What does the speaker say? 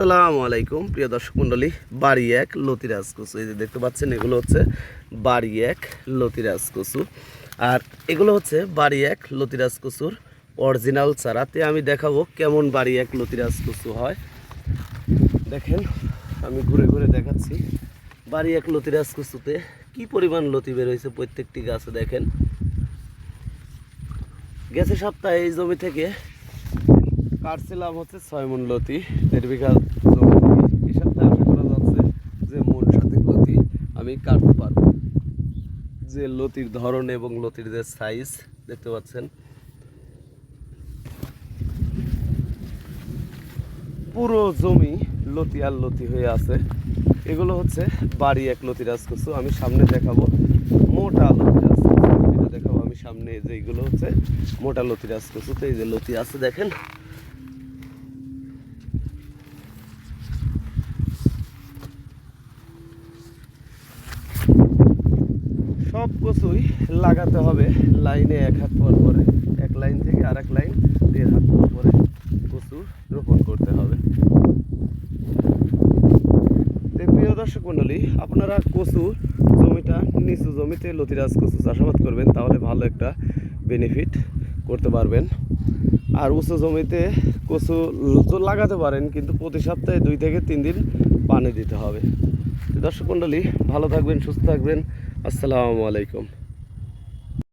আসসালামু আলাইকুম প্রিয় দর্শক মণ্ডলী। বাড়ি এক লতিরাজ কচু, এই যে দেখতে পাচ্ছেন, এগুলো হচ্ছে বাড়ি এক লতিরাজ কচু। আর এগুলো হচ্ছে বাড়ি এক লতিরাজ কচুর অরিজিনাল চারাতে আমি দেখাবো কেমন বাড়ি এক লতিরাজ কচু হয়। দেখেন, আমি ঘুরে ঘুরে দেখাচ্ছি বাড়ি এক লতিরাজ কচুতে কি পরিমাণ লতি বের হয়েছে প্রত্যেকটি গাছে। দেখেন, গেছে সপ্তাহে এই জমি থেকে কাটছিলাম হচ্ছে 6 মণ লতি, 1.5 বিঘা জমি থেকে। এই সপ্তাহে আশা করা যাচ্ছে যে মন 7 লতি আমি কাটতে পারবো। যে লতির ধরন এবং লতির যে সাইজ দেখতে পাচ্ছেন, পুরো জমি লতি আর লতি হয়ে আছে। এগুলো হচ্ছে বাড়ি এক লতিরাজ কচু। আমি সামনে দেখাবো মোটা লতিরাজ কচু, এটা দেখাবো আমি সামনে। যে এইগুলো হচ্ছে মোটা লতিরাজ কচুতে এই যে লতি আছে দেখেন। সব কচুই লাগাতে হবে লাইনে 1 হাত পর পরে, এক লাইন থেকে আরেক লাইন 1.5 হাত পর পরে কচু রোপণ করতে হবে। প্রিয় দর্শক মণ্ডলী, আপনারা কচু জমিটা নিচু জমিতে লতিরাজ কচু চাষাবাদ করবেন, তাহলে ভালো একটা বেনিফিট করতে পারবেন। আর উঁচু জমিতে কচু লাগাতে পারেন, কিন্তু প্রতি সপ্তাহে 2 থেকে 3 দিন পানি দিতে হবে। দর্শক মণ্ডলী, ভালো থাকবেন, সুস্থ থাকবেন। আসসালামু আলাইকুম।